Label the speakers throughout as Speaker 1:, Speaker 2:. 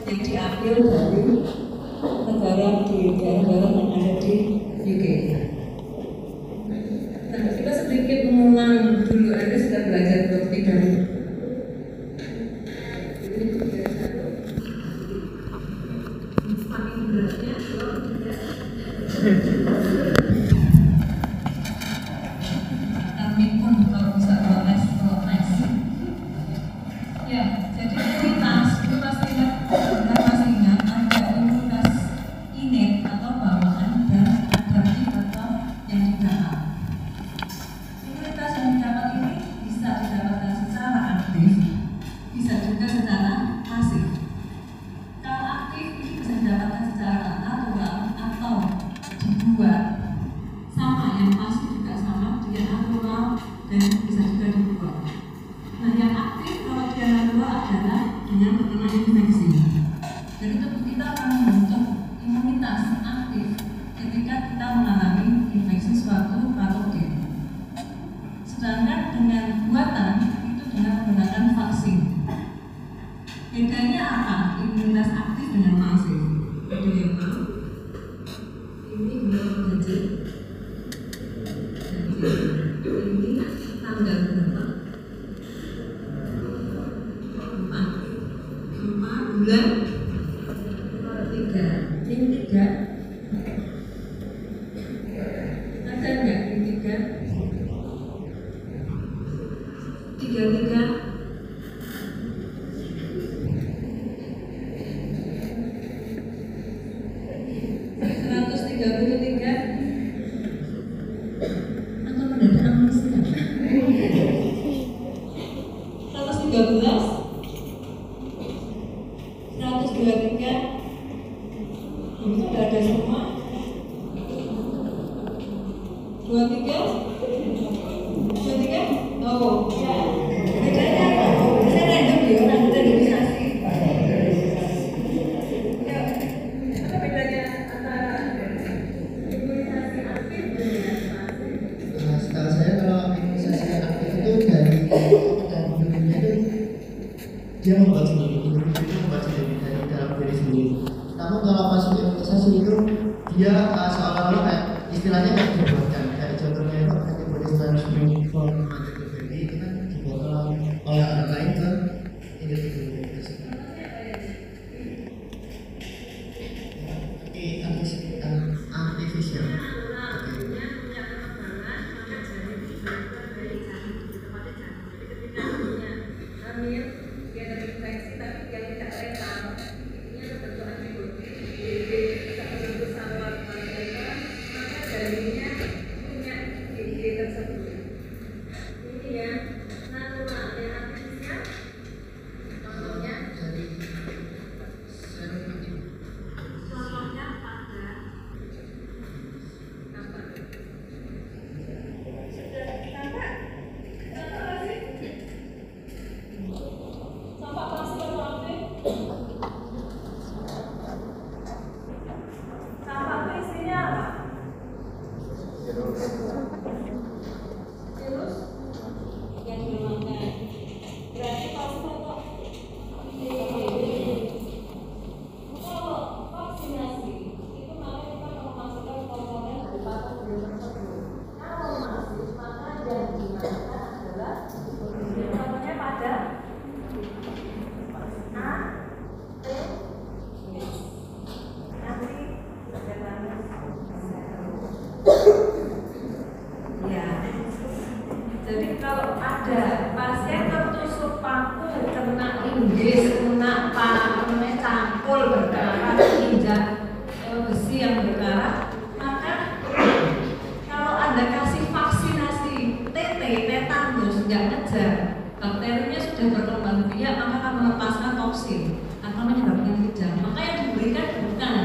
Speaker 1: yang diambil dari negara yang ada di UK. Nah, kita sedikit mengulang dulu, Anda sudah belajar bukti dari semakin beratnya kalau tidak kami pun kalau bisa protes. Ya, jadi imunitas itu masih ingat ada imunitas innate atau bawaan dan adaptif atau yang didapat. Imunitas yang didapat ini bisa didapatkan secara aktif, bisa juga secara pasif. Kalau aktif ini bisa didapatkan secara natural atau dibuat, sama yang pasif juga sama, dia natural dan bisa juga dibuat. Nah, yang aktif kalau dia natural adalah dengan terkena infeksi. Jadi tubuh kita akan membentuk imunitas aktif ketika kita mengalami infeksi suatu patogen. Sedangkan dengan buatan itu dengan menggunakan vaksin. Bedanya apa? Imunitas aktif dengan pasif. Ada yang tahu? Ini berapa gaji? Ini tanggal berapa? 4 bulan 3. Ini 3. Ada nggak ini 3? 33. Atau mendadak amnesia? 113, 123, itu udah ada semua. 23, oh ya. Bedanya apa? Saya random ya, orang randomisasi. Ya, apa bedanya antara imunisasi aktif dengan pasif?
Speaker 2: Setahu saya kalau imunisasi aktif itu dari individunya itu dia membuat sendiri, individu itu membuat sendiri dari dalam diri sendiri. Namun kalau pasif imunisasi itu dia seolah-olah kayak istilahnya kayak dibuatkan. Kayak contohnya itu antibody transform antibody itu kan dibuat oleh orang lain ke individu. Artificial.
Speaker 1: Jadi kalau ada pasien tertusuk paku, kena inggis, kena cangkul berdarah, injak besi yang berdarah, maka kalau Anda kasih vaksinasi tetanus nggak ngejar, bakterinya sudah berkembang biak, maka akan melepaskan toksin, akan menyebabkan kejang. Maka yang diberikan bukan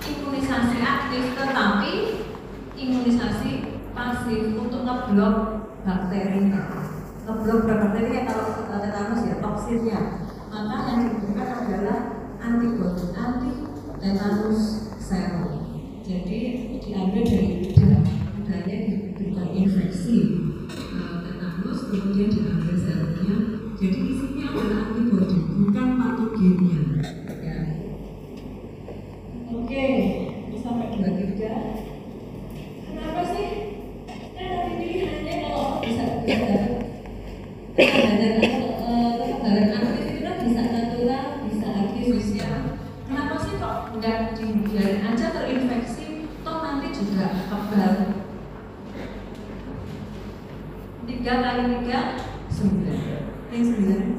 Speaker 1: imunisasi aktif, tetapi imunisasi pasif untuk ngeblok bakterinya. Ngeblok bakterinya kalau tetanus ya toksinnya. Maka yang diberikan adalah antibodi anti tetanus serum. Jadi diambil dari lidah, lidahnya diberikan infeksi tetanus, kemudian diambil serumnya. Jadi isinya adalah antibodi, bukan patogennya. Ya, 3 kali 3 9. Yang 9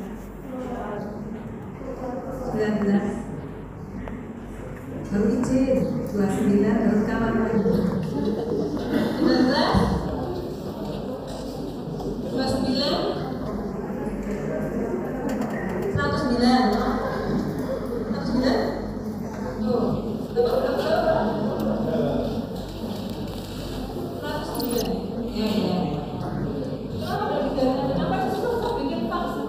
Speaker 1: 19 baru izin 29 baru kamar lagi 19 29 109 tuh berapa 109 ya kenapa susah bikin vaksin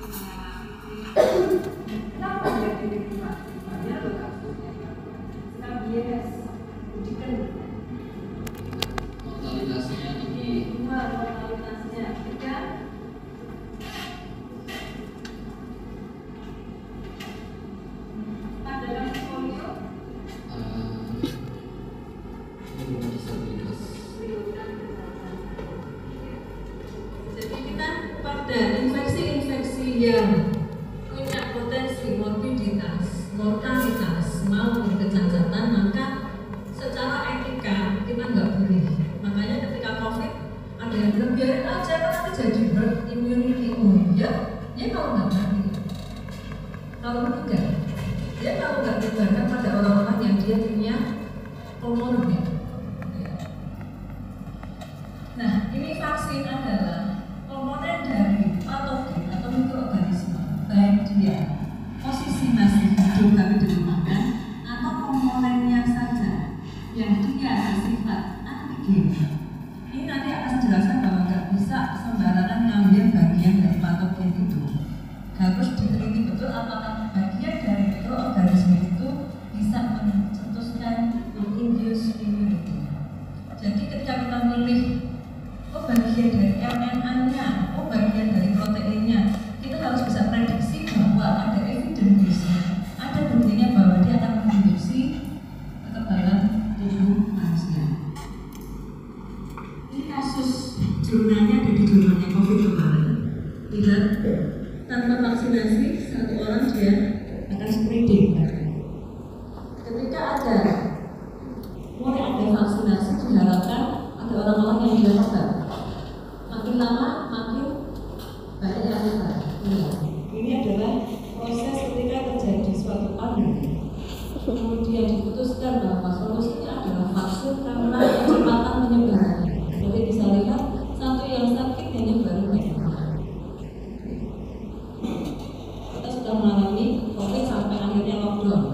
Speaker 1: susah lagi yang punya potensi morbiditas, mortalitas maupun kecacatan, maka secara etika kita nggak boleh. Makanya ketika COVID ada yang bilang biarin aja kan nanti jadi herd immunity. Oh ya kalau nggak mati, kalau meninggal, ya kalau nggak diberikan pada orang-orang yang dia punya comorbid. Nah ini vaksin adalah komponen dari patogen atau mikroorganisme, baik dia posisi masih hidup tapi belum makan, atau komponennya saja yang dia bersifat antigen. Ini nanti akan jelaskan bahwa nggak bisa sembarangan ngambil bagian dari patogen itu. Harus diteliti betul apakah bagian dari mikroorganisme itu bisa mencetuskan induce immunity. Jadi ketika kita memilih bagian dari RNA-nya, bagian dari proteinnya, kita harus bisa prediksi bahwa ada evidence, ada buktinya bahwa dia akan menginduksi kekebalan tubuh manusia. Ini kasus jurnalnya ada di jurnalnya COVID kemarin. Lihat, tanpa vaksinasi satu orang dia akan spreading. Ketika ada mulai ada vaksinasi, diharapkan ada orang-orang yang dilakukan. Makin lama makin banyak yang lupa. Ini adalah proses ketika terjadi suatu pandemi. Kemudian diputuskan bahwa solusinya adalah vaksin karena kecepatan penyebarannya. Jadi bisa lihat satu yang sakit menyebar banyak. Kita sudah mengalami COVID sampai akhirnya lockdown.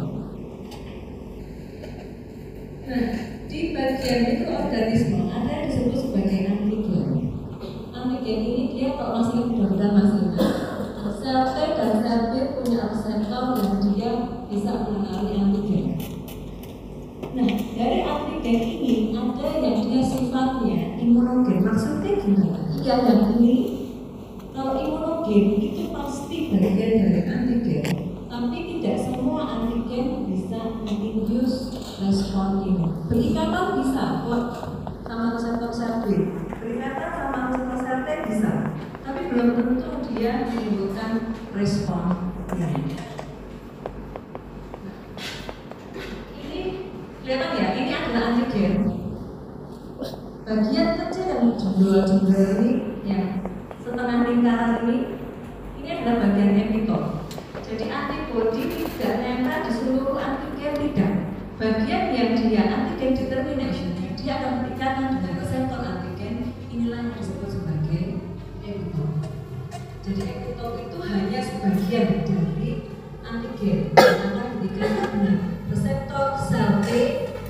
Speaker 1: Nah, di bagian mikroorganisme ada yang disebut sebagai antigen. Antigen ini dia kalau masih mudah-mudahan masih ingat, sel T dan sel B punya reseptor yang dia bisa mengenali antigen. Nah, dari antigen ini ada yang dia sifatnya imunogen. Maksudnya gimana? Iya, yang ini kalau imunogen itu pasti bagian dari antigen, tapi tidak semua antigen bisa menginduce respon imun. Berikatan bisa kok sama reseptor sel B, berikatan sama reseptor sel T bisa, tapi belum tentu dia menimbulkan respon imun. Ini kelihatan ya, ini adalah antigen. Bagian kecil yang jumlah ini, yang setengah lingkaran ini adalah bagian epitop. Jadi antibodi tidak nempel di seluruh Bagian yang dia antigen determination, dia akan berikatan dengan reseptor antigen, inilah yang disebut sebagai epitope. Jadi epitope itu hanya sebagian dari antigen yang akan berikatan dengan reseptor sel T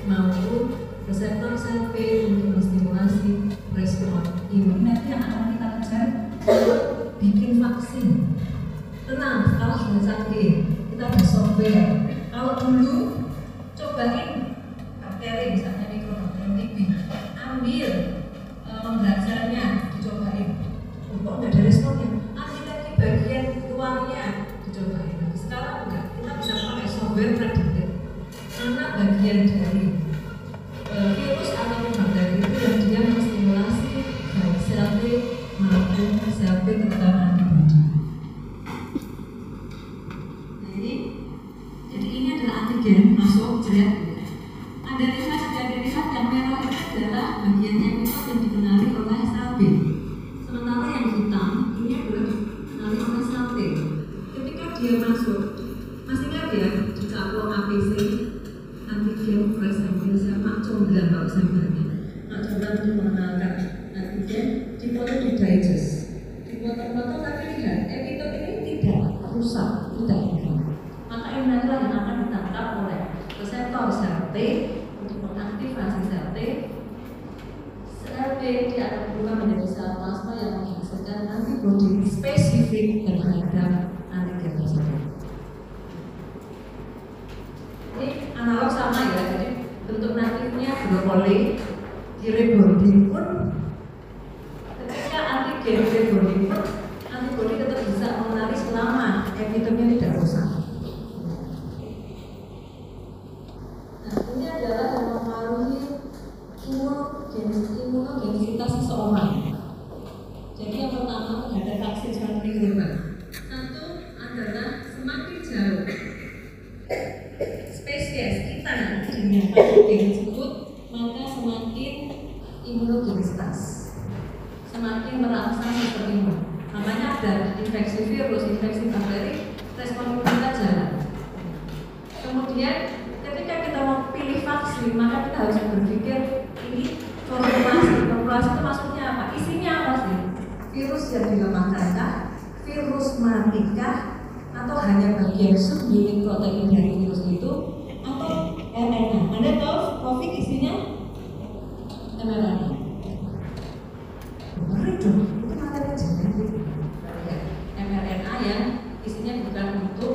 Speaker 1: maupun reseptor sel B untuk menstimulasi respon imun. Nanti yang akan kita kejar bikin vaksin. Tenang, kalau sudah sakit, kita ada software. Kalau dulu cobain bakteri, misalnya mikrobakteri TB, ambil pembelajarannya, dicobain. Kok nggak ada responnya? Ambil lagi bagian luarnya, dicobain. Sekarang enggak, kita bisa pakai software predicted. Mana bagian dari virus atau bakteri itu yang dia menstimulasi baik sel B maupun sel B terhadap antibodi. Jadi ini adalah antigen masuk jerat. Ada derivat yang merah itu adalah bagian epitope yang dikenali oleh sel B. Sementara yang hitam ini adalah dikenali oleh sel T. Ketika dia masuk, masih ingat ya di caplok APC antigen presenting sama comblang kalau sampelnya. Mak comblang itu mengenalkan antigen dipoto di digest. Dipoto tapi lihat epitope ini tidak rusak, tidak hilang. Maka inilah yang akan ditangkap oleh reseptor sel T untuk mengaktifasi sel T. Sel B dia akan berubah menjadi sel plasma yang menghasilkan antibodi spesifik terhadap antigen tersebut. Ini analog sama ya, jadi bentuk natifnya brokoli, rebonding pun ketika antigen rebonding pun antibodi tetap bisa mengenali selama epitopenya tidak rusak. Ini adalah yang mempengaruhi imunogenisitas seseorang. Jadi yang pertama ada vaksin seperti global. Satu adalah semakin jauh spesies kita dengan patogen tersebut, maka semakin imunogenisitas, semakin merangsang sistem imun. Makanya ada infeksi virus, infeksi bakteri, respon imun kita jalan. Kemudian ketika kita mau pilih vaksin, maka kita harus berpikir ini formulasi itu maksudnya apa? Isinya apa sih? Virus yang dilemahkankah? Virus matikah? Atau hanya bagian subunit protein dari virus itu? Atau mRNA? Anda tahu COVID isinya mRNA? Ngeri dong, itu materi genetik. mRNA yang isinya bukan untuk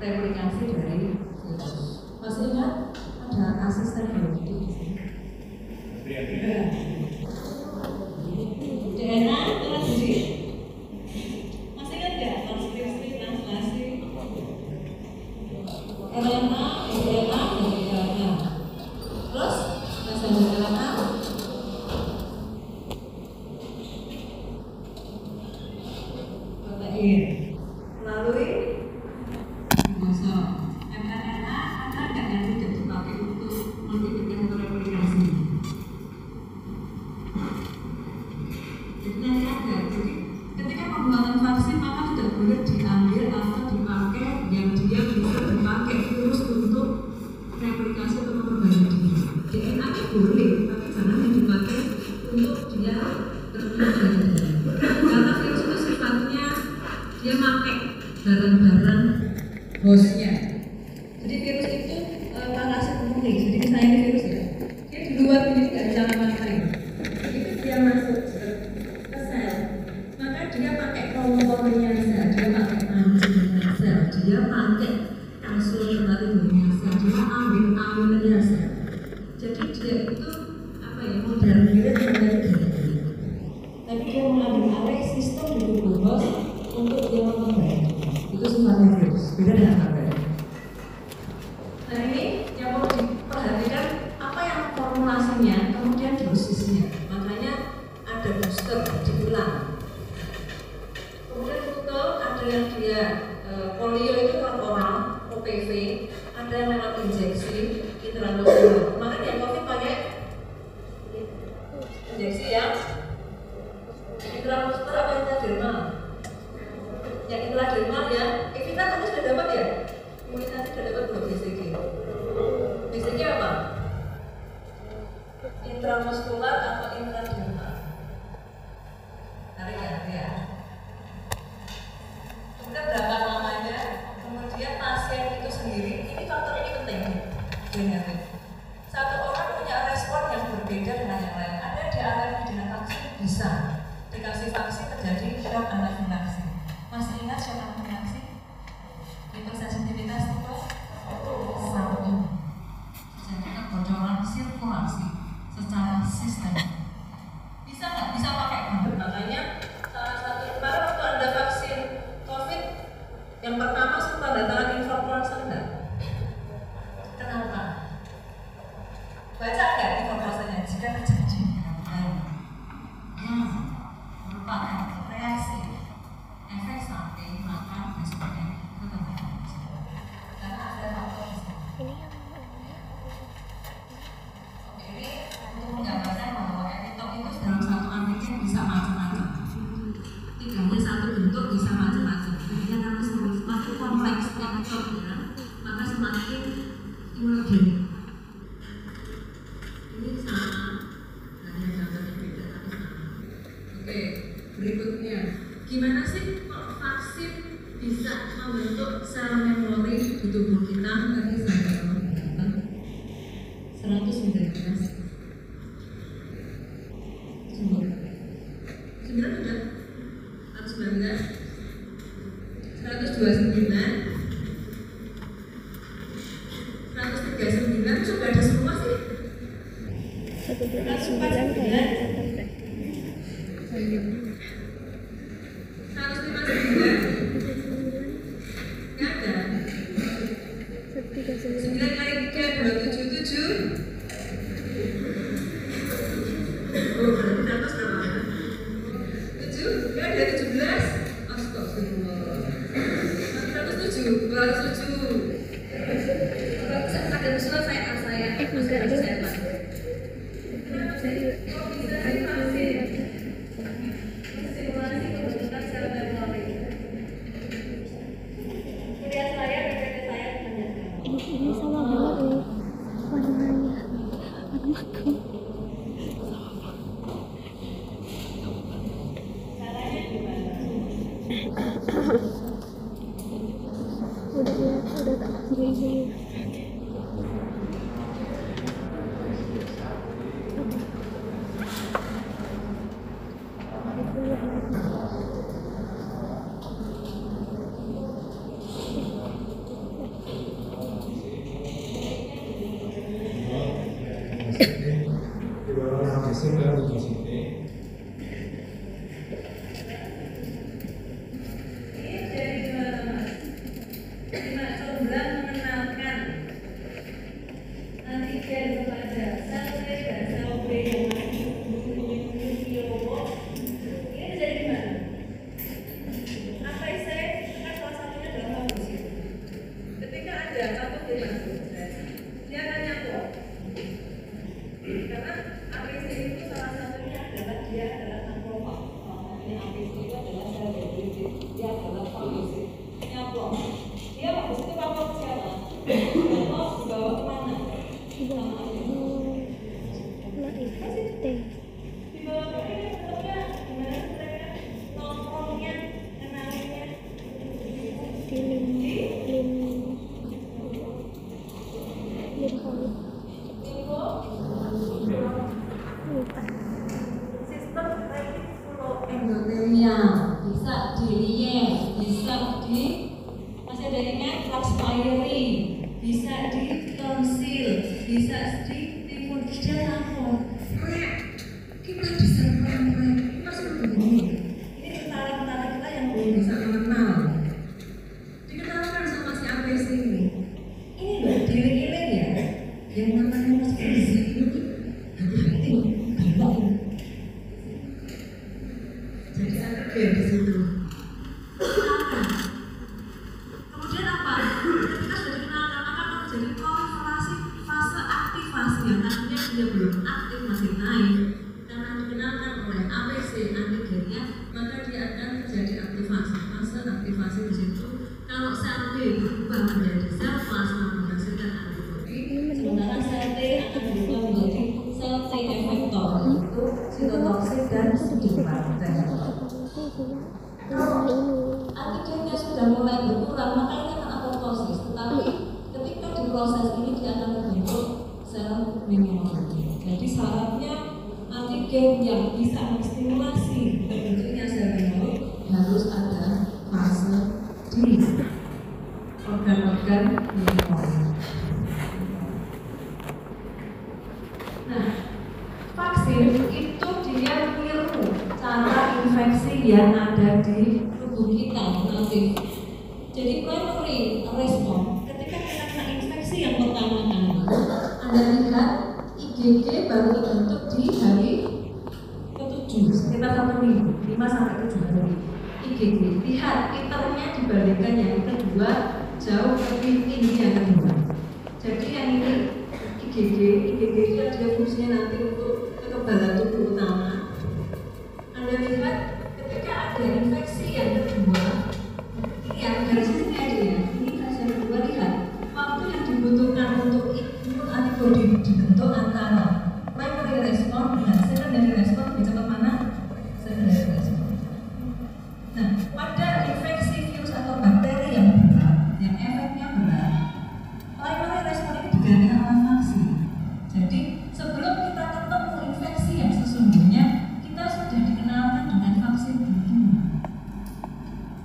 Speaker 1: replikasi dari virus. Masih ingat ada asisten biologi di sini? DNA transkripsi. Masih ingat nggak transkripsi, translasi? RNA, DNA, DNA. Terus messenger RNA. Protein melalui ribosom. mRNA ada nggak yang tidak dipakai untuk multiplikasi atau replikasi? Jadi nanti ada. Jadi ketika pembuatan vaksin maka tidak boleh diambil atau dipakai yang dia bisa dipakai virus untuk replikasi atau memperbanyak diri. DNA boleh, tapi jangan yang dipakai untuk dia terpilih. Karena virus itu sifatnya dia pakai barang-barang hostnya. Jadi virus itu parasit murni. Jadi misalnya ini virus ya, dia di luar ini nggak bisa ngapa-ngapain. Begitu dia masuk ke sel, maka dia pakai promotornya sel, dia pakai anjingnya sel, dia pakai kasulariumnya sel, dia ambil airnya sel. Jadi dia itu apa ya, modern mirip dengan gini. Tapi dia mengambil alih sistem di tubuh bos untuk dia memperbaiki. Itu sifatnya virus, beda dengan bakteri. Nah ini yang perlu diperhatikan apa yang formulasinya, kemudian dosisnya. Makanya ada booster diulang. Kemudian betul ada yang dia polio itu lewat oral, OPV, ada yang lewat injeksi intramuskular. Makanya yang COVID pakai injeksi ya. Intramuskular apa intradermal? Yang intradermal ya, kita tadi sudah dapat ya. Imunisasi sudah dapat belum BCG? BCG bisa dikasih vaksin terjadi shock anafilaksi. Masih ingat shock anafilaksi? Hipersensitivitas tipe 1. Jadi kebocoran sirkulasi secara sistem. Bisa nggak? Bisa pakai banget. Makanya salah satu kemarin waktu ada vaksin COVID yang pertama sempat datang informasi enggak? Kenapa? Baca nggak informasinya? Jika terjadi merupakan reaksi efek samping, maka besoknya tetap karena ada faktor di sini. Oke, ini untuk menggambarkan bahwa epitop itu dalam satu antigen bisa macam-macam. Tidak hanya satu bentuk, bisa macam-macam. Jadi karena semakin kompleks epitopnya, maka semakin imunogen. Ini sama, hanya gambarnya beda tapi sama. Oke, berikutnya, gimana sih kok vaksin bisa membentuk sel memori di tubuh kita? Tadi saya mengatakan 119. 9 sudah? 119, 129, 139 sudah ada semua sih. 149 kayak 159 nggak ada. 9 kali 3 277. Oh, berarti atas berapa? 7? Nggak ada 17. Astagfirullah. 107, 207. Kalau bisa pakai usulan saya Pak. Kok bisa sih vaksin? Simulasi pembentukan sel memori. Kuliah saya, PPT saya menanyakan.
Speaker 3: Ini sama banget loh warnanya. Warnaku.
Speaker 1: Caranya gimana?
Speaker 3: Udah tak gini.
Speaker 1: Endotelial, bisa di relief, bisa di masih ada ingat Pylori, bisa di tonsil, bisa di limfoidea lapor. Kita diserang masih begini. Ini tentara-tentara kita yang belum bisa mengenal. Dikenalkan sama si APC ini. Ini loh, diri-diri ya, yang namanya Mas Gizi ini hati-hati, gampang. Jadi antigen di situ. Kemudian apa? Ketika sudah dikenalkan, maka terjadi proliferasi fase aktivasi yang tadinya dia belum aktif, masih naik. Karena dikenalkan oleh APC antigennya, maka dia akan terjadi aktivasi, fase aktivasi di situ. Kalau sel B berubah menjadi sel plasma menghasilkan antibodi, sementara sel T akan berubah menjadi sel T efektor, yaitu sitotoksik dan stimulans. Kalau antigennya sudah mulai berkurang, maka ini akan apoptosis. Tetapi ketika diproses ini dia akan membentuk sel memori. Jadi syaratnya antigen gen yang bisa menstimulasi terbentuknya sel myeloid, harus ada fase di organ-organ myeloid. Nah, vaksin itu dia niru cara infeksi yang ada di tubuh kita nanti. Jadi primary respon ketika kita kena infeksi yang pertama-tama, Anda lihat IgG baru terbentuk di hari ke-7, sekitar 1 minggu, 5-7 hari. IgG, lihat titernya dibandingkan yang kedua jauh lebih tinggi yang kedua. Jadi yang ini IgG itu dia fungsinya nanti untuk kekebalan tubuh utama. Anda lihat ketika ada infeksi yang kedua, yang dari sini aja ya, ini fase yang kedua, lihat waktu yang dibutuhkan untuk imun antibody dibentuk antara primary respon dengan secondary respon lebih cepat mana? Secondary respon. Nah, pada infeksi virus atau bakteri yang berat, yang efeknya berat, primary respon ini digantikan oleh vaksin. Jadi sebelum kita ketemu infeksi yang sesungguhnya, kita sudah dikenalkan dengan vaksin begini.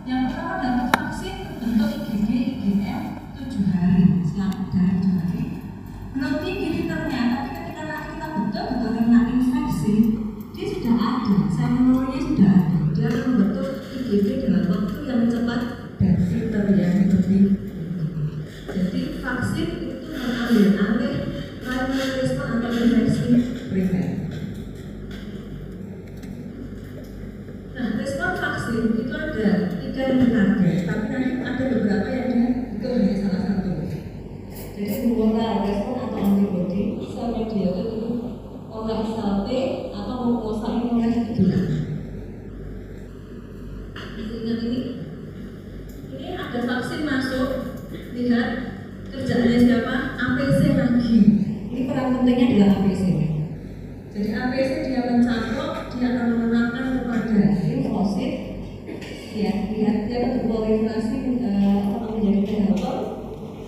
Speaker 1: Yang pertama dapat vaksin terbentuk IgG, IgM 7 hari, selama dari 7 hari. Belum tinggi titernya, tapi ketika nanti kita betul-betul kena infeksi, dia sudah ada, sel myeloidnya sudah ada. Dia akan membentuk IgG dalam waktu yang cepat dan titer yang lebih tinggi. Jadi vaksin itu mengambil alih primary respon atau infeksi primer. Nah, respon vaksin itu ada 3 yang ditarget, tapi nanti ada beberapa yang dia itu hanya salah satu. Jadi humoral respon atau antibody, sel mediator itu oleh sel T atau menguasai oleh tubuh. Ingat ini ada vaksin masuk, lihat kerjaannya siapa? APC lagi. Ini peran pentingnya adalah APC. Jadi APC dia mencangkok, dia akan mengenalkan kepada limfosit. Ya, lihat dia akan berproliferasi akan menjadi T helper,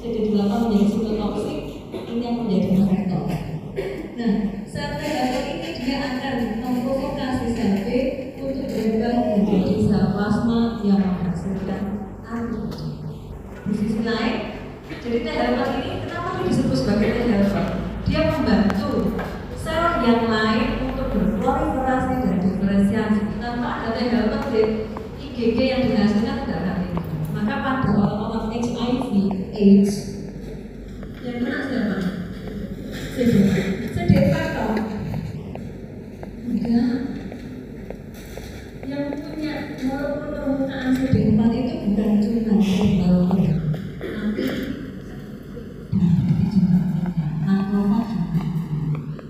Speaker 1: CD8 menjadi sitotoksik, ini yang menjadi efektor. Nah, sel T helper ini dia akan memprovokasi sel B untuk berubah menjadi sel plasma yang menghasilkan antibodi. Di sisi lain, jadi T helper ini kenapa dia disebut sebagai T helper? Dia membantu sel yang lain untuk berproliferasi dan diferensiasi. Tanpa ada T helper di IgG yang dihasilkan tidak akan ini. Maka pada orang-orang HIV/AIDS yang kena siapa? CD4 toh? Enggak. Yang punya walaupun permukaan CD4 itu bukan cuma pembawa, tapi juga makrofag juga.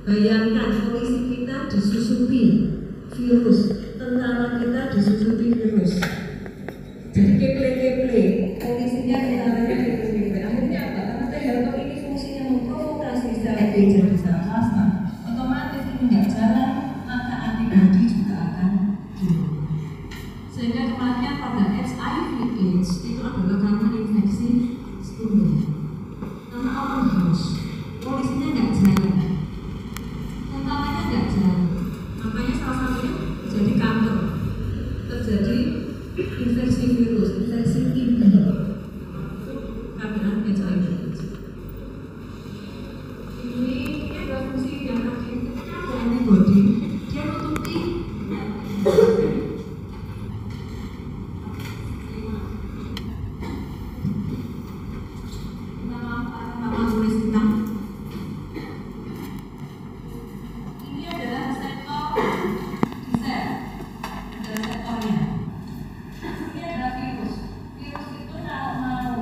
Speaker 1: Bayangkan polisi kita disusupi virus, tentara kita disusupi virus. Jadi keple-keple, polisinya tentaranya keple-keple. Akhirnya apa? Karena T helper ini fungsinya memprovokasi sel B jadi sel plasma. Otomatis ini nggak jalan, maka antibodi juga akan turun. Sehingga kematian pada HIV/AIDS itu adalah karena infeksi sekunder. Karena open house, polisinya nggak jalan, tentaranya nggak jalan. Makanya salah satunya terjadi kanker, terjadi infeksi virus, infeksi TB, karena HIV. Ini adalah fungsi yang ketika ada antibody, dia menutupi nama tulis kita. Ini adalah reseptor di sel, ada reseptornya. Ini adalah virus. Virus itu kalau mau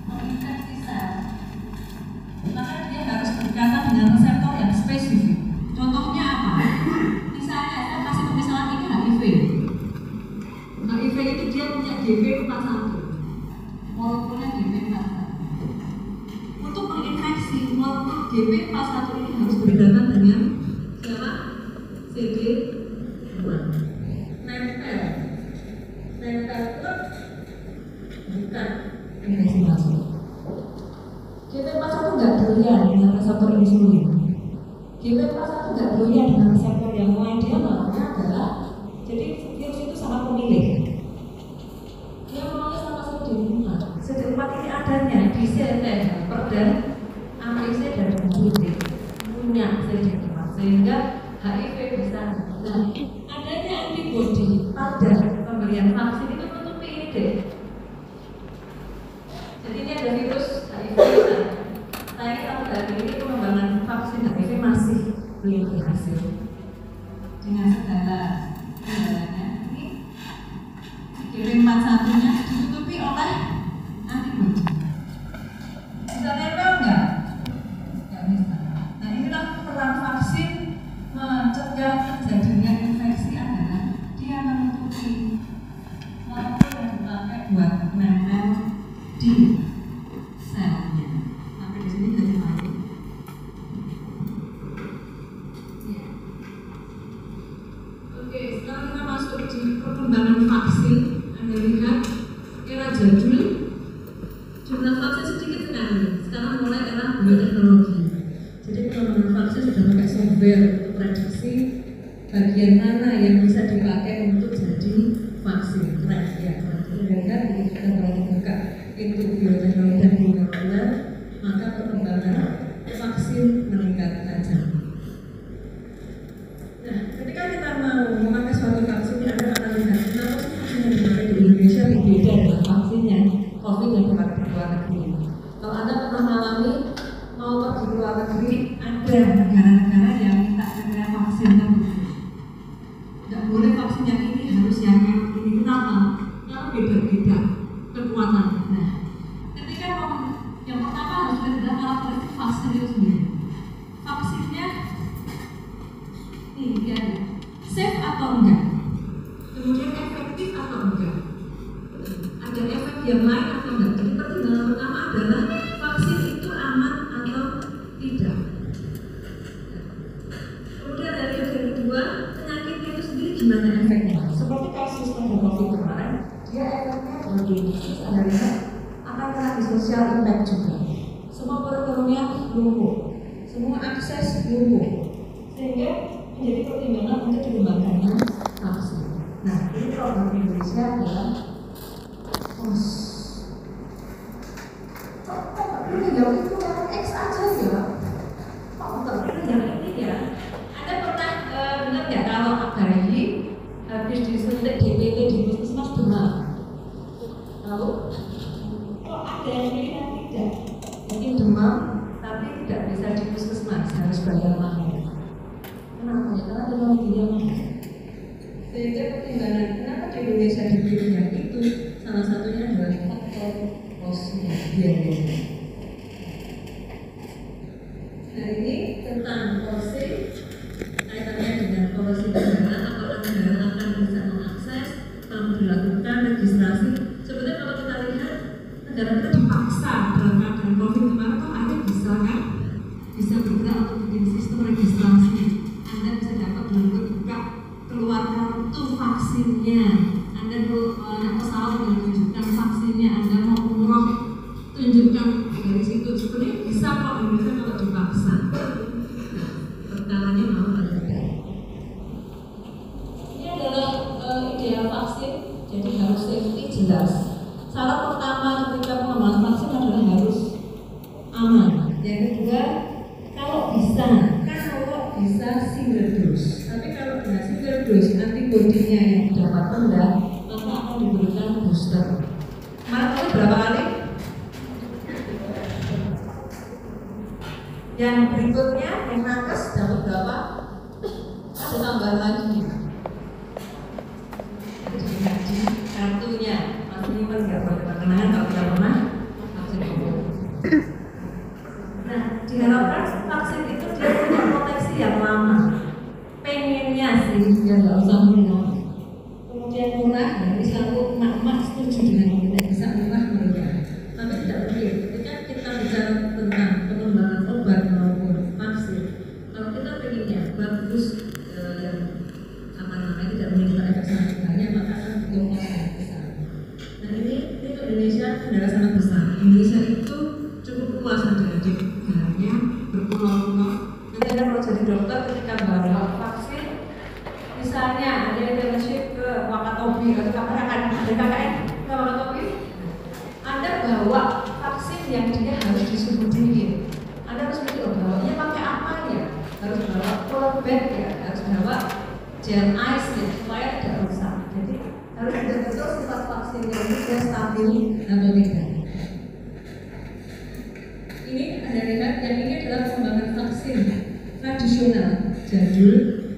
Speaker 1: menginfeksi sel, maka dia harus berkaitan dengan reseptor yang spesifik. Contohnya apa? Misalnya saya kasih pemisalan ini HIV. HIV itu dia punya GB41, molekulnya GB41. Untuk menginfeksi molekul GB41 ini harus berkaitan dengan siapa? CD2. Nempel pun bukan infeksi masuk. GB41 nggak doyan dengan reseptor insulin. GB41 nggak doyan dengan reseptor yang mulai dia melakukan adalah, jadi virus itu sangat pemilih. Dia maunya sama CD4. CD4 ini adanya di sel helper dan APC dari butir punya CD4 sehingga HIV bisa. Nah, adanya antibodi pada pemberian vaksin itu menutupi ini deh. Jadi ini ada virus HIV. Saya sampai hari ini pengembangan vaksin HIV masih belum berhasil. Dengan segala kendalanya, ini CD41-nya ditutupi oleh antibodi. Bisa nempel nggak? Nggak bisa. Nah, inilah peran vaksin mencegah terjadinya infeksi adalah dia menutupi molekul yang dipakai buat nempel di selnya. Sampai di sini jadi baik. Oke, sekarang kita masuk di perkembangan vaksin. Anda lihat era jadul, jumlah vaksin sedikit sekali. Sekarang mulai era bioteknologi. Jadi perkembangan vaksin sudah pakai software untuk prediksi bagian mana yang bisa dipakai untuk jadi vaksin. Keren ya, keren. Ini kita mulai membuka itu bioteknologi dan molekuler, maka perkembangan vaksin meningkat tajam. Nah, ketika kita mau memakai suatu vaksin, Anda akan lihat kenapa sih vaksin yang dipakai di Indonesia berbeda dengan vaksin yang COVID yang dipakai di luar negeri. Kalau Anda pernah mengalami mau pergi ke luar negeri, ada negara-negara yang minta segera vaksin tertentu. Tidak boleh vaksin yang ini, harus yang ini. Kenapa? Karena beda-beda kekuatannya. Nah, ketika yang pertama harus ada karakteristik vaksin itu sendiri. Vaksinnya ini dia, safe atau enggak, kemudian efektif atau enggak, ada efek yang lain atau enggak. Jadi pertimbangan pertama adalah vaksin itu aman atau tidak. Kemudian dari yang kedua, penyakit itu sendiri gimana efeknya. Seperti kasus pada COVID kemarin, dia efeknya berdosis, Anda lihat akan kena di social impact juga. Semua perekonomian lumpuh, semua akses lumpuh, sehingga menjadi pertimbangan untuk dikembangkannya vaksin. Nah, ini program Indonesia adalah yang itu kan X aja ya. Kok bukan yang ini ya? Anda pernah dengar nggak kalau bayi habis disuntik DPT di puskesmas demam? Tahu? Kok ada yang pilihan tidak? Mungkin demam, tapi tidak bisa di puskesmas, harus bayar mahal. Kenapa? Karena teknologinya mahal. Sehingga pertimbangan kenapa di Indonesia dipilihnya itu salah satunya adalah faktor kosnya biayanya. Nah, ini tentang porsi kaitannya dengan policy negara, apakah negara akan bisa mengakses, kalau dilakukan registrasi. Sebetulnya kalau kita lihat negara kita dipaksa dalam keadaan COVID kemarin tuh akhirnya bisa kan, bisa bergerak untuk bikin sistem registrasi. Anda bisa dapat bentuk buka keluar kartu vaksinnya. Anda naik pesawat dengan tunjukkan vaksinnya. Anda mau umroh tunjukkan dari situ. Sebenarnya bisa kok Indonesia kalau dipaksa. Perkaranya mau ada. Ini adalah ideal vaksin. Jadi harus safety jelas. Syarat pertama ketika pengembangan vaksin adalah harus aman. Yang kedua, kalau bisa single dose. Tapi kalau tidak single dose, antibodinya yang dapat rendah, maka akan diberikan booster. Kemarin itu berapa kali? Yang berikutnya, yang nakes dapat berapa? Ada tambahan lagi. Jadi kartunya masih nyimpen nggak boleh kenangan kalau tidak pernah vaksin COVID. Nah, diharapkan vaksin itu dia punya proteksi yang lama. Pengennya sih dia nggak usah murah. Kemudian murah, dari selalu emak-emak setuju dengan kita bisa murah meriah. Tapi tidak boleh. Ketika kita bicara tentang pengembangan obat maupun vaksin, kalau kita pengennya bagus yang apa namanya tidak menimbulkan efek samping banyak, maka akan butuh kos yang besar. Nah ini Indonesia adalah sangat besar. Indonesia itu cukup luas adik-adik negaranya berpulau-pulau. Nanti kalau jadi dokter ketika bawa vaksin dari fellowship ke Wakatobi atau KKN dari KKN ke Wakatobi, Anda bawa vaksin yang dia harus disuruh dingin. Anda harus mikir, bawanya pakai apa ya? Harus bawa polar bag ya, harus bawa gel ice ya, supaya tidak rusak. Jadi harus betul-betul sifat vaksinnya itu sudah stabil atau tidak. Ini Anda lihat, yang ini adalah pengembangan vaksin tradisional jadul.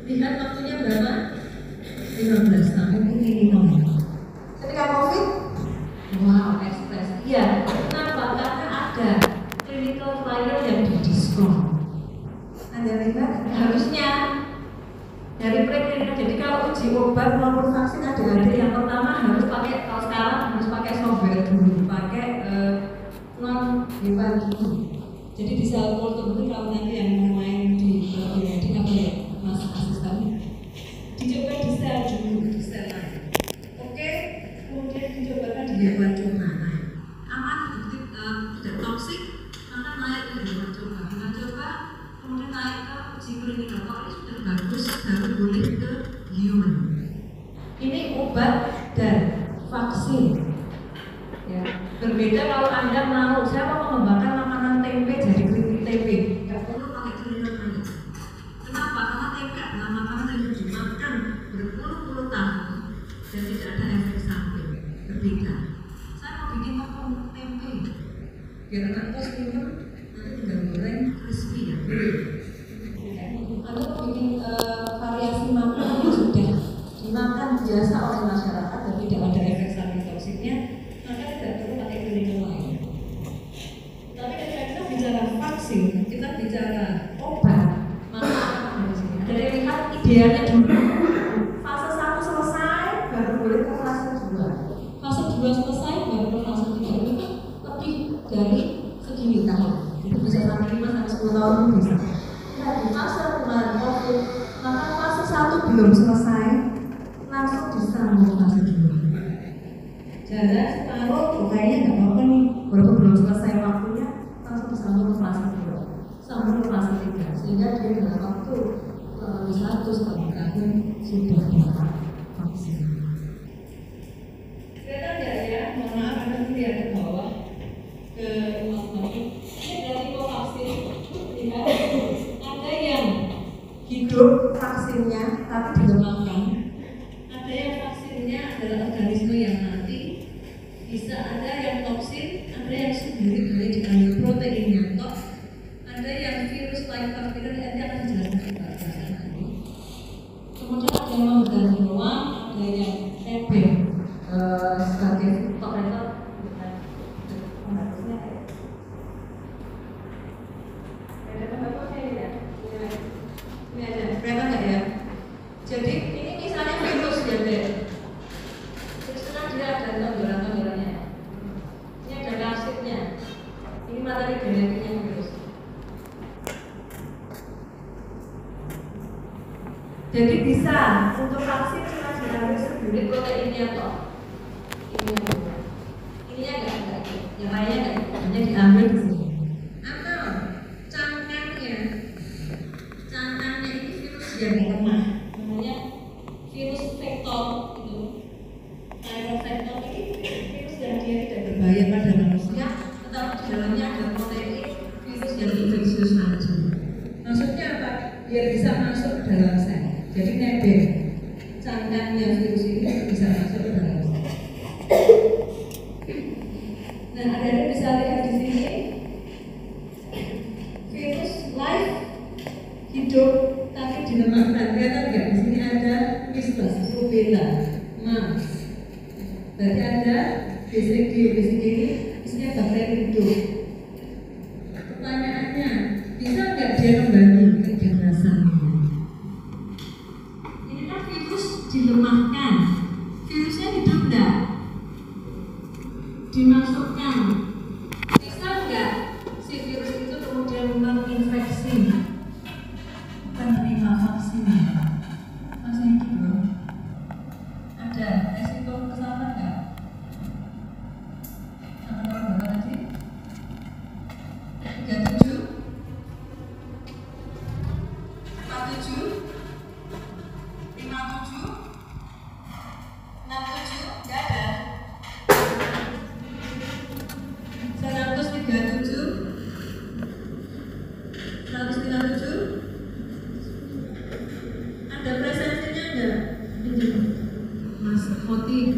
Speaker 1: Lihat waktunya berapa? 15 tahun ini ketika COVID, wow, ekspres. Iya, kenapa? Karena ada clinical trial yang didiskon. Anda lihat, harusnya dari preklinik. Jadi kalau uji obat maupun vaksin ada yang pertama harus pakai, kalau sekarang harus pakai software dulu, pakai non human dulu. Jadi di sel kultur itu kalau nanti yang main di apa ya, mas asisten dicoba di sel dulu, di sel lain. Oke, kemudian dicobakan di hewan coba. Aman, tidak toksik, maka naik ke hewan coba. Hewan coba kemudian naik ke uji klinikal. Kalau ini sudah bagus, baru boleh ke human. Ini obat dan vaksin. Ya, berbeda kalau Anda mau, saya mau mengembangkan makanan tempe jadi keripik tempe, nggak perlu pakai klinik lagi. Kenapa? Karena tempe adalah makanan yang dimakan berpuluh-puluh tahun dan tidak ada efek samping. Berbeda. Saya mau bikin tepung tempe, biar anak kos minum, nanti tinggal goreng crispy ya. Anda mau bikin variasi makanan yang sudah dimakan biasa oleh masyarakat dan tidak ada efek samping toksiknya, maka tidak perlu pakai klinik lain. Tapi ketika kita bicara vaksin, kita bicara obat, maka apa dari sini? Dari lihat idealnya dulu. Fase 1 selesai, baru boleh ke fase 2. Fase 2 selesai, baru ke fase 3. Ini kan lebih dari segini tahun. Jadi bisa sampai 5 sampai 10 tahun bisa. Nah, di fase kemarin COVID, maka fase 1 belum selesai, langsung disambung fase 2. Jalan separuh, kayaknya nggak apa-apa nih, walaupun belum selesai waktunya, langsung disambung ke fase 2, sambung ke fase 3, sehingga dia dalam waktu 1,5 tahun sudah dapat vaksin. Kelihatan nggak ya? Mohon maaf, Anda lihat ke bawah ke ini dari vaksin. Lihat, ada yang hidup vaksinnya tapi dilemahkan, ada yang vaksinnya adalah organisme yang mati. Bisa ada yang toksin, ada yang sendiri boleh diambil proteinnya toh, ada yang virus lain terpilih, nanti akan dijelaskan di bahasan nanti. Kemudian ada yang memberikan ruang, ada yang TB sebagai operator. Ini aja, kelihatan nggak ya? Jadi ini misalnya virus ya deh. Dia ada tonjolan-tonjolannya. Ini ada kapsidnya. Ini materi genetiknya virus. Jadi bisa untuk vaksin cuma diambil sendiri proteinnya toh. Ininya enggak. Yang lainnya enggak. Hanya diambil di sini. Atau cangkangnya ini virus yang lemah. Namanya virus vektor itu. Vektor ini virus yang dia tidak berbahaya pada manusia, tetapi di dalamnya ada protein virus yang infeksius saja. Maksudnya apa? Biar bisa masuk ke dalam sel. Jadi nebeng cangkangnya virus ini bisa masuk ke dalam sel. Nah, ada bisa lihat di sini virus live hidup tapi dilemahkan. Kelihatan nggak? Di sini ada measles, rubella, mumps. Berarti ada BCG ini isinya bakteri hidup. Pertanyaannya, bisa nggak dia kembali ke kebiasaannya? Ini kan virus dilemahkan, virusnya hidup nggak? Dimasukkan, bisa nggak si virus itu kemudian menginfeksi penerima vaksinnya? Masih hidup belum? Ada resiko kesalahan nggak? Sama-sama berapa tadi? 37 47 57 motif.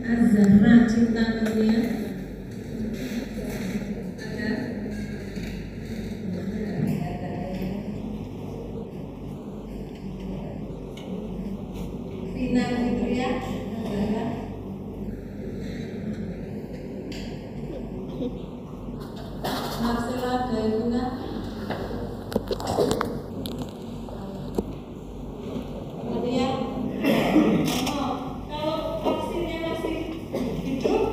Speaker 1: Az-Zahra Cinta Dunia. Ada? Vina Fitria. Az-Zahra. Marcella Daifuna. Kemudian kalau vaksinnya masih hidup,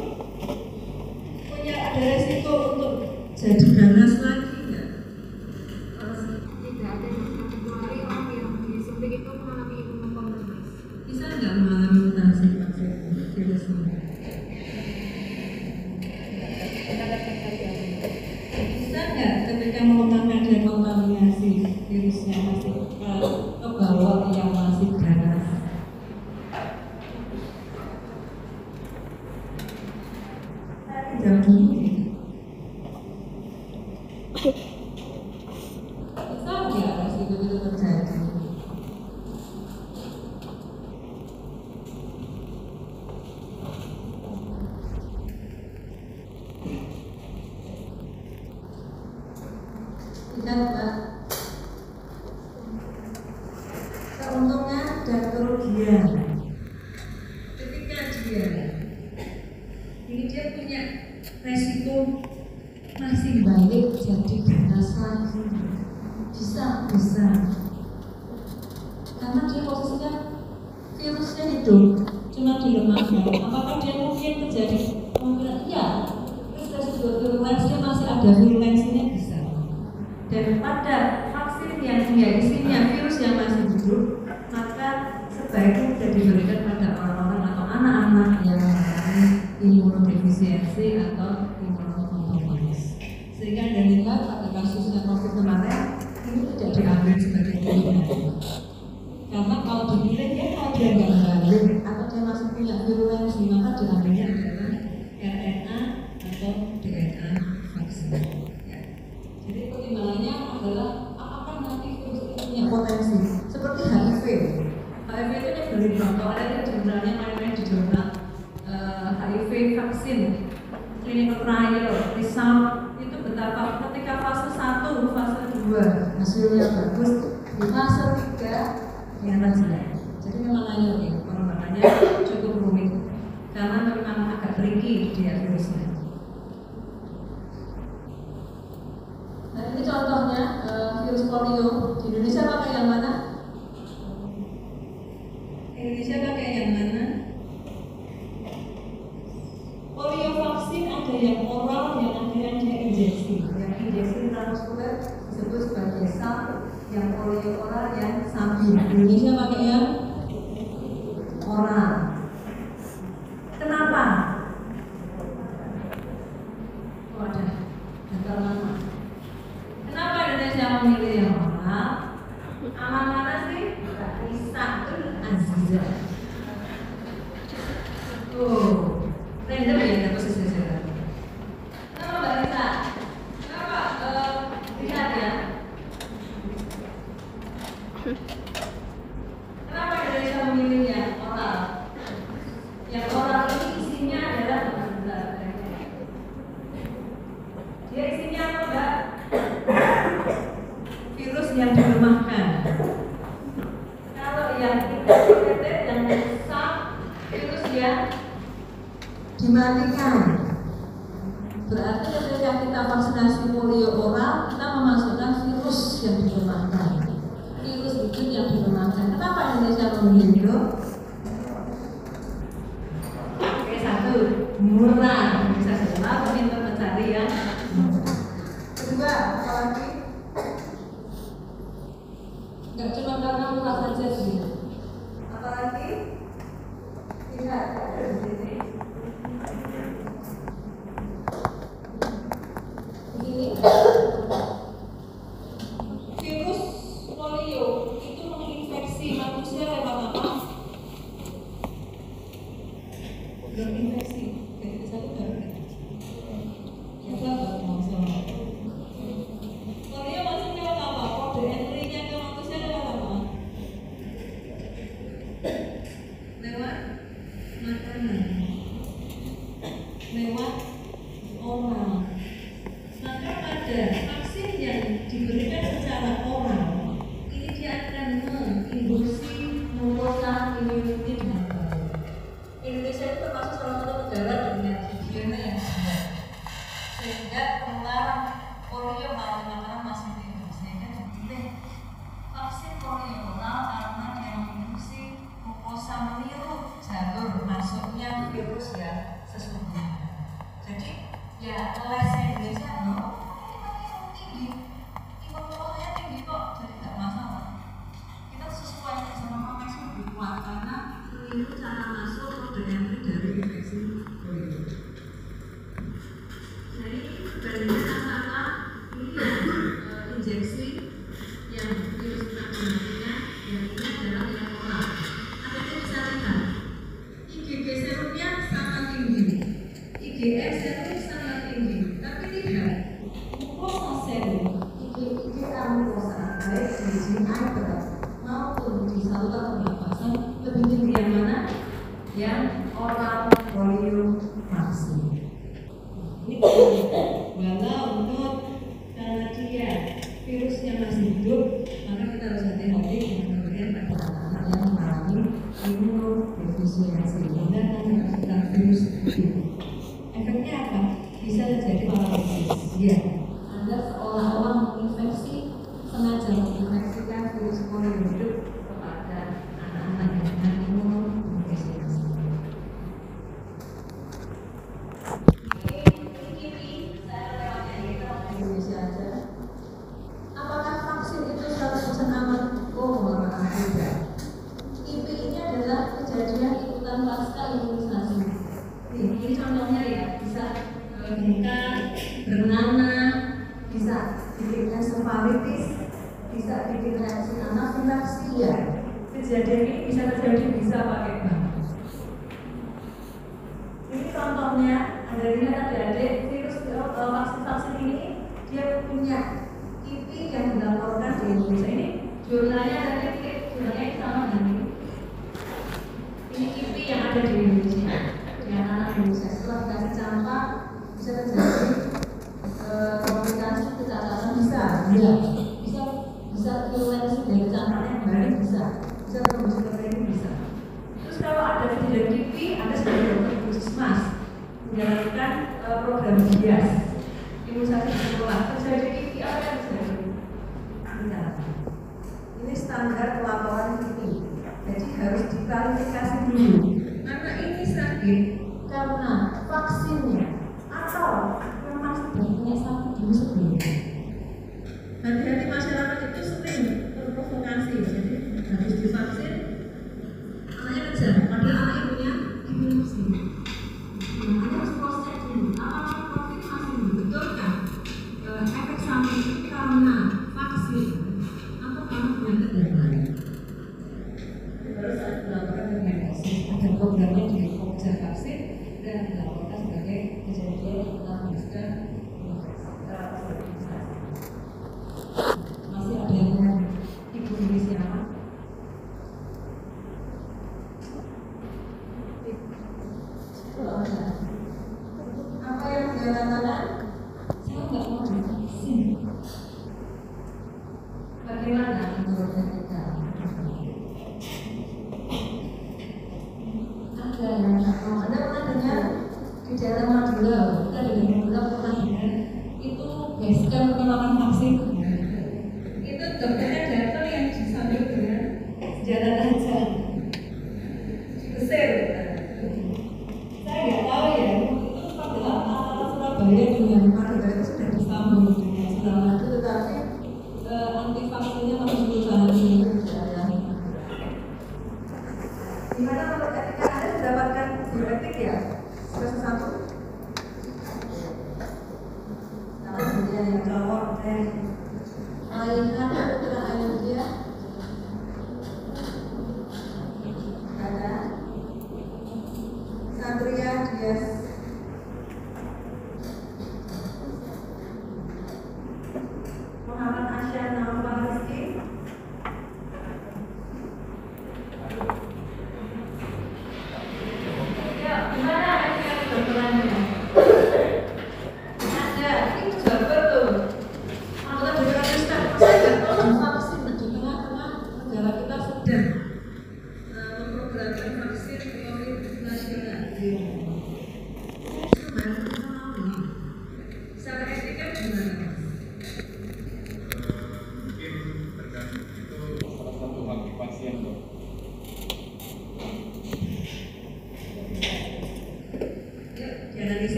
Speaker 1: punya ada resiko untuk jadi ganas lagi nggak?
Speaker 3: Tidak ada yang kecuali orang yang disuntik itu mengalami imunokompromis.
Speaker 1: Bisa nggak mengalami mutasi vaksin virus ini? Bisa nggak ketika mengembangkan dekontaminasi virusnya masih ke bawah yang masih ganas? Jauh dulu. Bisa nggak resiko itu terjadi? Lihat Mbak, keuntungan dan kerugian ketika dia punya resiko masih balik jadi ganas lagi, bisa karena dia posisinya virusnya hidup cuma dilemahkan. Apakah dia mungkin terjadi kemungkinan iya residu virulensinya masih ada, virulensinya bisa. Dan pada vaksin yang dia isinya virus yang masih hidup, maka sebaiknya tidak diberikan pada orang-orang atau anak-anak yang mengalami imunodefisiensi atau imunokompromis. Sehingga dari pada kasusnya COVID kemarin ini tidak diambil sebagai pilihan. Karena kalau dipilih ya kalau dia nggak balik atau dia masih punya virulensi, maka diambilnya adalah RNA atau DNA vaksin. Jadi pertimbangannya adalah apakah nanti virus ini punya potensi seperti HIV. HIV itu diberi contoh, ada di jurnalnya main-main di jurnal HIV vaksin clinical trial result itu betapa ketika fase 1, fase 2 hasilnya bagus, di fase 3 ternyata jelek. Jadi memang pengembangannya cukup rumit karena memang agak tricky dia virusnya. Nah ini contohnya virus polio di Indonesia pakai yang mana? Indonesia pakai yang mana? Polio vaksin ada yang oral, yang ada yang injeksi. Yang injeksi intramuskuler disebut sebagai SAB, yang polio oral yang SABI. Indonesia pakai yang oral. Kenapa? Oh ada daftar nama. Kenapa Indonesia memilih yang oral? Aman mana sih? Risatul Azizah. Random ya ada posisi saya. Kenapa Mbak Risa? Kenapa? Lihat ya. Kenapa Indonesia memilih yang oral? Yang oral ini isinya adalah dia isinya apa Mbak? Virus yang dilemahkan. Kalau yang inactivated, yang rusak, virus yang dimatikan. Berarti ketika kita vaksinasi polio oral, kita memasukkan virus yang dilemahkan, virus wujud yang dilemahkan. Kenapa Indonesia memilih itu? Oke, satu, murah. Bisa semua pintar mencari yang murah. Kedua, apa lagi? Nggak cuma karena murah saja sih. Apalagi? Lihat, ada di sini. Ini virus polio itu menginfeksi manusia lewat apa? sehingga penularan polio melalui makanan masih tinggi. Sehingga dipilih vaksin polionatal karena dia menginduksi mukosa meniru jalur masuknya virus yang sesungguhnya. Jadi ya lesnya Indonesia tinggi, imunitasnya tinggi kok, jadi tidak masalah. Kita sesuai sama proteksi lebih kuat karena meniru cara masuk kode entry dari infeksi polio. Jadi bandingkan antara ini injeksi yang virus tidak mematikan, yang ini adalah yang oral. Anda bisa lihat IgG serumnya sangat tinggi, IgM serum sangat tinggi, tapi tidak mukosa serum, IgA mukosa baik di GI berat maupun di saluran pernapasan lebih tinggi yang mana? Yang oral polio vaksin. Ini walaupun karena dia virusnya masih hidup, maka kita harus hati-hati dengan pemberian pada anak-anak yang mengalami imunodefisiensi dengan kita virus itu. Efeknya apa? Bisa terjadi paralisis. Ya, Anda seolah-olah menginfeksi, sengaja menginfeksikan virus polio hidup kepada anak-anak dengan imunodefisiensi. Indonesia aja. Apakah vaksin itu 100% aman? Oh, tidak. IPI ini adalah kejadian ikutan pasca imunisasi. Ini contohnya ya, bisa bengkak, bernanah, bisa bikin ensefalitis, bisa bikin reaksi anafilaksia. Ya. Kejadian ini bisa terjadi bisa pakai bank. Ini contohnya, Anda lihat adik-adik, virus vaksin ini dia punya IPI yang dilaporkan di Indonesia. Ini jurnalnya ada titik, jurnalnya sama dengan ini. Ini IPI yang ada di Indonesia, yang anak Indonesia. Setelah dikasih campak, bisa terjadi komplikasi kecacatan bisa, bisa virulensi dari campaknya kembali bisa kondisi tertentu bisa. Terus kalau ada kejadian IPI, Anda sebagai dokter puskesmas menjalankan program bias imunisasi di sekolah. Terjadi IPI apa yang terjadi? Ini standar pelaporan IPI. Jadi harus diklarifikasi dulu. Karena ini sakit karena vaksinnya atau memang sudah punya sakit dulu sebelumnya. Hati-hati masyarakat itu sering terprovokasi. Jadi habis divaksin anaknya kejar, padahal anak ibunya imunisasi. Anda harus proses dulu. Apakah COVID masih betulkah efek samping karena vaksin atau karena penyakit yang lain? Terus dilaporkan dengan vaksin. Ada programnya di Pokja Vaksin dan dilaporkan sebagai kejadian yang telah pasca imunisasi. Masih ada yang mau ibu ini siapa? Apa yang dia katakan? Saya nggak mau divaksin. Bagaimana menurut kita? Ada yang mau. Anda pernah dengar di daerah Madura? Kita di Madura pernah dengar itu basecamp penolakan vaksin. Itu dokternya datang yang disambil dengan senjata tajam, besar. Saya nggak tahu ya, itu adalah alat Surabaya dengan Madura itu sudah disambung dengan segala itu, tetapi anti vaksinnya masih berusaha di daerah Madura. Gimana menurut etika Anda mendapatkan bioetik ya? Satu. Karena kemudian yang cowok Aihan, putra Aihan dia ada Satria Dias Muhammad Asyar Nawal Rizki. Ya, gimana hasilnya kedokterannya? Ada, ini Jabar tuh. Anggota DPR Ustaz, saya kalau divaksin di tengah-tengah negara kita sedang memprogramkan vaksin COVID nasional. Bisa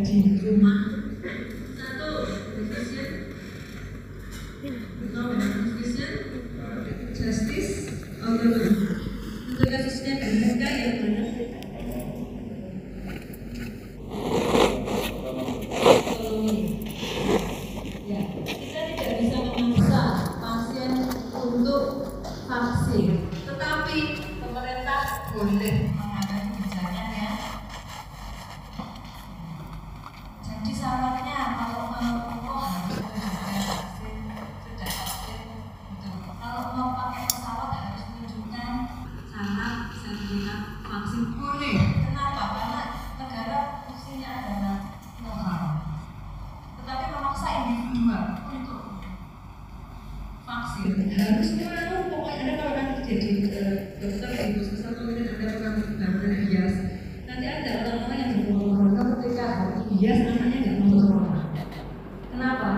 Speaker 1: di rumah. Satu, efisien, justice, autonomy. Untuk kasusnya BMK yang mana? Autonomi. Ya, kita tidak bisa memaksa pasien untuk vaksin, tetapi pemerintah boleh mengambil kebijakan ya. Jadi syaratnya kalau mau harus menunjukkan vaksin, sudah vaksin, gitu. Kalau mau pakai pesawat harus menunjukkan syarat sertifikat vaksin boleh. Kenapa? Karena negara fungsinya adalah know-how. Tetapi memaksa individual untuk vaksin harus mau, pokoknya Anda kalau nanti jadi dokter di puskesmas mungkin Anda pernah menggunakan hias. Nanti ada orang-orang yang berkorona ketika hari hias anaknya nggak mau corona. Kenapa?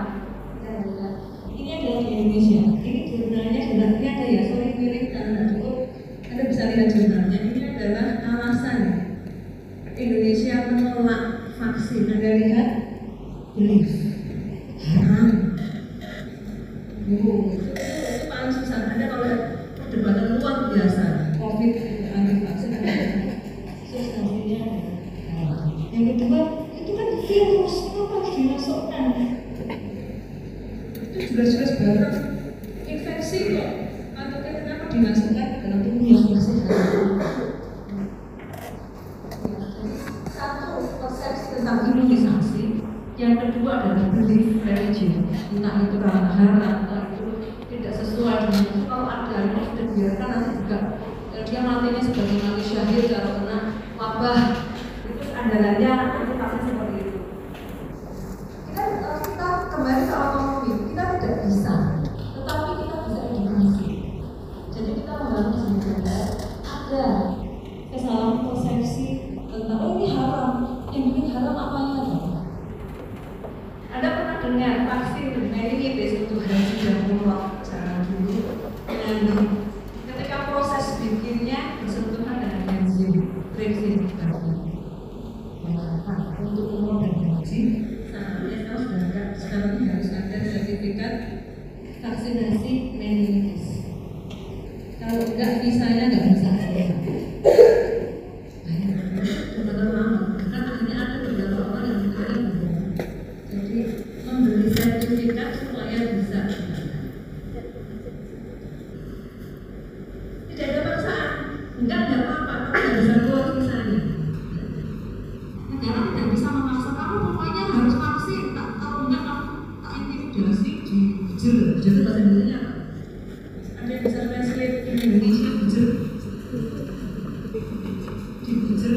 Speaker 1: Ini adalah di Indonesia. Ini jurnalnya adalah ini ada ya, sorry miring karena cukup. Anda bisa lihat jurnalnya. Ini adalah alasan Indonesia menolak vaksin. Anda lihat, belief, haram. Itu paling susah. Ada kalau perdebatan luar biasa, COVID anti vaksin ada substansinya. Yang kedua, itu kan virus, kenapa dimasukkan? Itu jelas-jelas barang infeksi kok. Atau kenapa dimasukkan dalam tubuh yang masih satu, persepsi tentang imunisasi. Yang kedua adalah belief religion, entah itu karena haram, entah itu tidak sesuai dengan itu. Kalau ada ini sudah biarkan nanti juga dia matinya sebagai mati syahid kalau kena wabah. Itu andalannya nanti pasti seperti itu. Kita kembali ke autonomi, kita tidak bisa, tetapi kita bisa edukasi. Jadi kita membantu sebenarnya ada kesalahan persepsi tentang oh ini haram, yang bikin haram apanya dong? Anda pernah dengar vaksin meningitis untuk haji dan umroh zaman dulu mengandung ketika proses bikinnya bersentuhan dengan enzim trypsin untuk umroh dan haji saatnya tahu sudah enggak, sekarang ini harus ada sertifikat vaksinasi meningitis. Kalau enggak visanya enggak bisa ada. Karena akhirnya ada beberapa orang yang mengatakan jadi membeli sertifikat supaya bisa. Tidak ada paksaan, enggak apa-apa, kamu tidak bisa keluar misalnya. Negara tidak bisa memaksa kamu pokoknya harus vaksin, kalau enggak kamu tak intimidasi di bejel. Bejel itu bahasa Indonesia apa? Ada yang bisa translate di Indonesia bejel. Di bejel.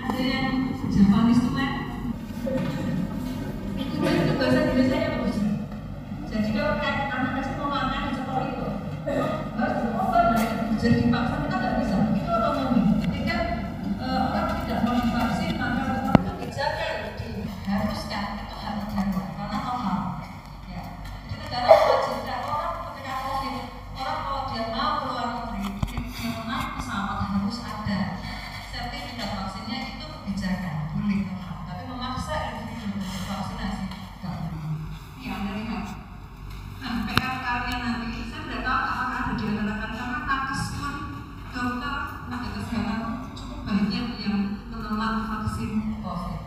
Speaker 1: Ada yang Japanese tuh kan? Itu bahasa Indonesia ya bagus. Jadi kalau anak kecil mau makan seperti itu harus diobat, jadi dipaksa kita nggak bisa. Itu otonomi. Ketika orang tidak mau divaksin maka kebijakan diharuskan itu hak negara karena know-how. Ya. Jadi negara mewajibkan orang ketika COVID, orang kalau dia mau keluar negeri, dia naik pesawat harus ada sertifikat vaksinnya. Itu kebijakan boleh, tapi memaksa individu untuk vaksinasi nggak boleh. Iya, Anda lihat. Nah, PR kalian nanti, saya tidak tahu apakah ada di antara kalian karena nakes pun dokter, tenaga kesehatan cukup banyak yang menolak vaksin COVID.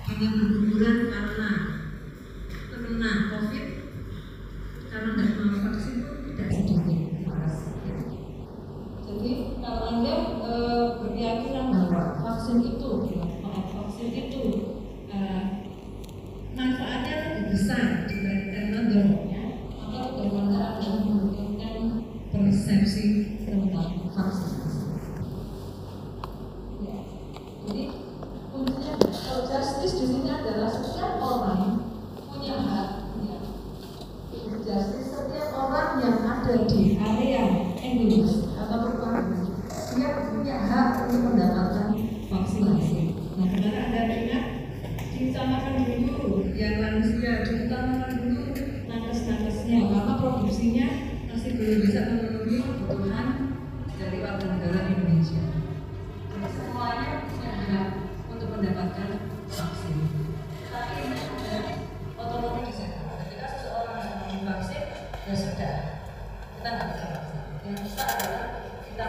Speaker 1: Banyak berguguran karena terkena COVID, karena tidak mau vaksin pun tidak sedikit. Jadi kalau Anda berkeyakinan bahwa vaksin itu manfaatnya lebih besar dibandingkan mandornya, maka bagaimana adalah menurunkan persepsi tentang vaksinasi. Ya. Jadi kuncinya kalau justice di sini adalah setiap orang punya hak. Ya. Justice setiap orang yang ada di area Indonesia atau perpaduan dia punya hak untuk mendapatkan vaksinasi. Nah, sekarang Anda ingat diutamakan dulu yang lansia, diutamakan dulu nakes-nakesnya karena produksinya masih belum bisa memenuhi kebutuhan dari warga negara Indonesia. semuanya punya hak untuk mendapatkan vaksin. Tapi ini sudah otomatis disediakan. Ketika seseorang yang divaksin, ya sudah, kita nggak bisa vaksin. Yang bisa adalah kita